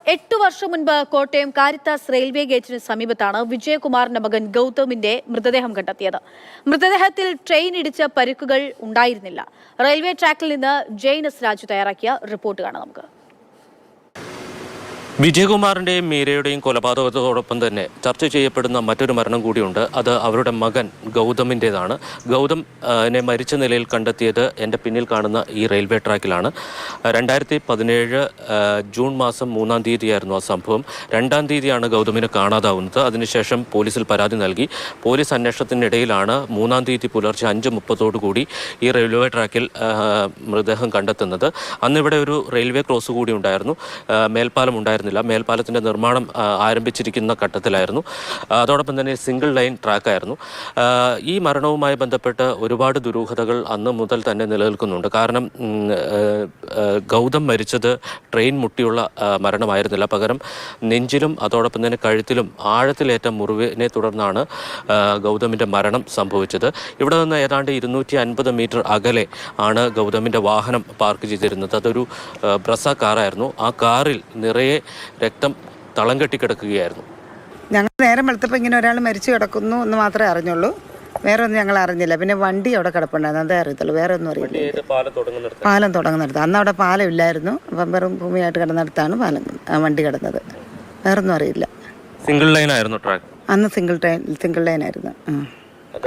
8 വർഷം മുൻപ് Kottayam Caritas railway ഗേറ്റിന് സമീപത്താണ് വിജയകുമാറിന്റെ മകൻ ഗൗതമിന്റെ മൃതദേഹം കണ്ടെത്തിയത്. മൃതദേഹത്തിൽ ട്രെയിൻ ഇടിച്ച പരിക്കുകൾ ഉണ്ടായിരുന്നില്ല. റെയിൽവേ ട്രാക്കിൽ നിന്ന് ജെയ്നസ് രാജു തയ്യാറാക്കിയ റിപ്പോർട്ട് കാണാം നമുക്ക്. വിജയകുമാറിൻ്റെയും മീരയുടെയും കൊലപാതകത്തോടൊപ്പം തന്നെ ചർച്ച ചെയ്യപ്പെടുന്ന മറ്റൊരു മരണം കൂടിയുണ്ട്. അത് അവരുടെ മകൻ ഗൗതമിൻ്റേതാണ്. ഗൗതമിനെ മരിച്ച നിലയിൽ കണ്ടെത്തിയത് എൻ്റെ പിന്നിൽ കാണുന്ന ഈ റെയിൽവേ ട്രാക്കിലാണ്. 2017 ജൂൺ മാസം 3-ാം തീയതിയായിരുന്നു ആ സംഭവം. 2-ാം തീയതിയാണ് ഗൗതമിനെ കാണാതാവുന്നത്. അതിനുശേഷം പോലീസിൽ പരാതി നൽകി. പോലീസ് അന്വേഷണത്തിനിടയിലാണ് 3-ാം തീയതി പുലർച്ചെ 5:30 ഈ റെയിൽവേ ട്രാക്കിൽ മൃതദേഹം കണ്ടെത്തുന്നത്. അന്നിവിടെ ഒരു റെയിൽവേ ക്രോസ് കൂടി ഉണ്ടായിരുന്നു. മേൽപ്പാലം ഉണ്ടായിരുന്നു. മേൽപ്പാലത്തിൻ്റെ നിർമ്മാണം ആരംഭിച്ചിരിക്കുന്ന ഘട്ടത്തിലായിരുന്നു. അതോടൊപ്പം തന്നെ സിംഗിൾ ലൈൻ ട്രാക്കായിരുന്നു. ഈ മരണവുമായി ബന്ധപ്പെട്ട് ഒരുപാട് ദുരൂഹതകൾ അന്ന് മുതൽ തന്നെ നിലനിൽക്കുന്നുണ്ട്. കാരണം ഗൗതം മരിച്ചത് ട്രെയിൻ മുട്ടിയുള്ള മരണമായിരുന്നില്ല. പകരം നെഞ്ചിലും അതോടൊപ്പം തന്നെ കഴുത്തിലും ആഴത്തിലേറ്റ മുറിവിനെ തുടർന്നാണ് ഗൗതമിൻ്റെ മരണം സംഭവിച്ചത്. ഇവിടെ നിന്ന് ഏതാണ്ട് 250 മീറ്റർ അകലെ ആണ് ഗൗതമിൻ്റെ വാഹനം പാർക്ക് ചെയ്തിരുന്നത്. അതൊരു ബ്രസ കാറായിരുന്നു. ആ കാറിൽ നിറയെ രക്തം തളം കെട്ടിക്കിടക്കുകയായിരുന്നു. ഞങ്ങൾ നേരം വെളുത്തപ്പോൾ ഇങ്ങനെ ഒരാൾ മരിച്ചു കിടക്കുന്നു എന്ന് മാത്രമേ അറിഞ്ഞുള്ളൂ. വേറെ ഒന്നും ഞങ്ങൾ അറിഞ്ഞില്ല. പിന്നെ വണ്ടി അവിടെ കിടപ്പുണ്ടായിരുന്നു, അതേ അറിയത്തുള്ളൂ. വേറെ ഒന്നും അറിയില്ല. പാലം തുടങ്ങുന്നിടത്ത് അന്ന് അവിടെ പാലം ഇല്ലായിരുന്നു. അപ്പം വെറും ഭൂമിയായിട്ട് കിടന്നിടത്താണ് വണ്ടി കിടന്നത്. വേറൊന്നും അറിയില്ല. സിംഗിൾ ലൈൻ ആയിരുന്നു ട്രാക്ക് അന്ന്. സിംഗിൾ ലൈൻ ആയിരുന്നു.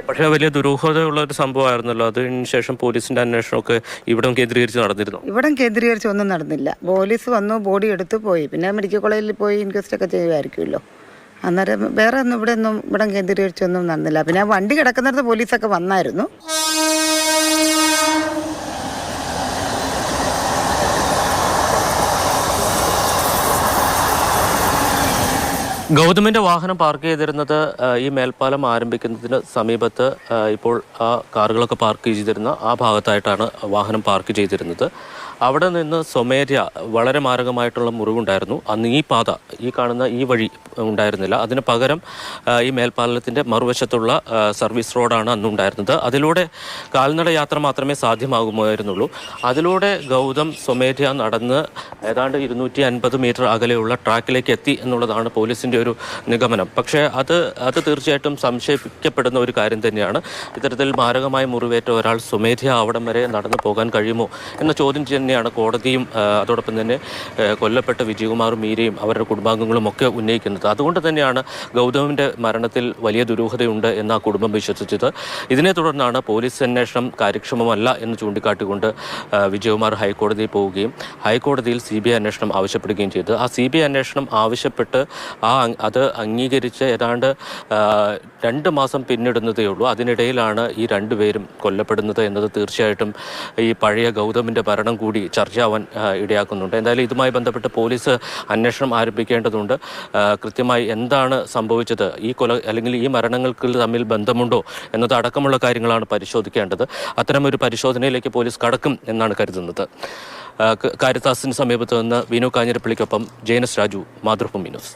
പക്ഷേ വലിയ ദുരൂഹതയുള്ള ഒരു സംഭവമായിരുന്നല്ലോ. അതിനുശേഷം പോലീസിന്റെ അന്വേഷണമൊക്കെ ഇവിടം കേന്ദ്രീകരിച്ച് നടന്നിരുന്നു. ഇവിടം കേന്ദ്രീകരിച്ച് ഒന്നും നടന്നില്ല. പോലീസ് വന്നു, ബോഡി എടുത്തു പോയി. പിന്നെ മെഡിക്കൽ കോളേജിൽ പോയി ഇൻക്വസ്റ്റ് ഒക്കെ ചെയ്യുമായിരിക്കുമല്ലോ. അന്നേരം വേറെ ഒന്നും ഇവിടം കേന്ദ്രീകരിച്ചൊന്നും നടന്നില്ല. പിന്നെ ആ വണ്ടി കിടക്കുന്നിടത്ത് പോലീസൊക്കെ വന്നായിരുന്നു. ഗൗതമിൻ്റെ വാഹനം പാർക്ക് ചെയ്തിരുന്നത് ഈ മേൽപ്പാലം ആരംഭിക്കുന്നതിന് സമീപത്ത് ഇപ്പോൾ ആ കാറുകളൊക്കെ പാർക്ക് ചെയ്തിരുന്ന ആ ഭാഗത്തായിട്ടാണ് വാഹനം പാർക്ക് ചെയ്തിരുന്നത്. അവിടെ നിന്ന് സ്വമേധയ വളരെ മാരകമായിട്ടുള്ള മുറിവുണ്ടായിരുന്നു. അന്ന് ഈ പാത, ഈ കാണുന്ന ഈ വഴി ഉണ്ടായിരുന്നില്ല. അതിന് പകരം ഈ മേൽപ്പാലത്തിൻ്റെ മറുവശത്തുള്ള സർവീസ് റോഡാണ് അന്നുണ്ടായിരുന്നത്. അതിലൂടെ കാൽനട യാത്ര മാത്രമേ സാധ്യമാകുമായിരുന്നുള്ളൂ. അതിലൂടെ ഗൗതം സ്വമേധയ നടന്ന് ഏതാണ്ട് 250 മീറ്റർ അകലെയുള്ള ട്രാക്കിലേക്ക് എത്തി എന്നുള്ളതാണ് പോലീസിൻ്റെ ഒരു നിഗമനം. പക്ഷേ അത് തീർച്ചയായിട്ടും സംശയിക്കപ്പെടുന്ന ഒരു കാര്യം തന്നെയാണ്. ഇത്തരത്തിൽ മാരകമായ മുറിവേറ്റ ഒരാൾ സ്വമേധയ അവിടം വരെ നടന്നു പോകാൻ കഴിയുമോ എന്ന ചോദ്യം തന്നെയാണ് കോടതിയും അതോടൊപ്പം തന്നെ കൊല്ലപ്പെട്ട വിജയകുമാറും മീരയും അവരുടെ കുടുംബാംഗങ്ങളും ഒക്കെ ഉന്നയിക്കുന്നത്. അതുകൊണ്ട് തന്നെയാണ് ഗൗതമിൻ്റെ മരണത്തിൽ വലിയ ദുരൂഹതയുണ്ട് എന്ന് ആ കുടുംബം വിശ്വസിച്ചത്. ഇതിനെ തുടർന്നാണ് പോലീസ് അന്വേഷണം കാര്യക്ഷമമല്ല എന്ന് ചൂണ്ടിക്കാട്ടിക്കൊണ്ട് വിജയകുമാർ ഹൈക്കോടതിയിൽ പോവുകയും ഹൈക്കോടതിയിൽ CBI അന്വേഷണം ആവശ്യപ്പെടുകയും ചെയ്തു. ആ CBI അന്വേഷണം ആവശ്യപ്പെട്ട് അത് അംഗീകരിച്ച് ഏതാണ്ട് 2 മാസം പിന്നിടുന്നതേ ഉള്ളൂ. അതിനിടയിലാണ് ഈ 2 പേരും കൊല്ലപ്പെടുന്നത് എന്നത് തീർച്ചയായിട്ടും ഈ പഴയ ഗൗതമിൻ്റെ ഭരണം കൂടി ചർച്ചയാവാൻ ഇടയാക്കുന്നുണ്ട്. എന്തായാലും ഇതുമായി ബന്ധപ്പെട്ട് പോലീസ് അന്വേഷണം ആരംഭിക്കേണ്ടതുണ്ട്. കൃത്യമായി എന്താണ് സംഭവിച്ചത്, ഈ അല്ലെങ്കിൽ ഈ മരണങ്ങൾക്ക് തമ്മിൽ ബന്ധമുണ്ടോ എന്നത് അടക്കമുള്ള കാര്യങ്ങളാണ് പരിശോധിക്കേണ്ടത്. അത്തരമൊരു പരിശോധനയിലേക്ക് പോലീസ് കടക്കും എന്നാണ് കരുതുന്നത്. കാരിത്താസിന് സമീപത്ത് നിന്ന് വിനു കാഞ്ഞിരപ്പള്ളിക്കൊപ്പം ജെയ്നസ് രാജു, മാതൃഭൂമി ന്യൂസ്.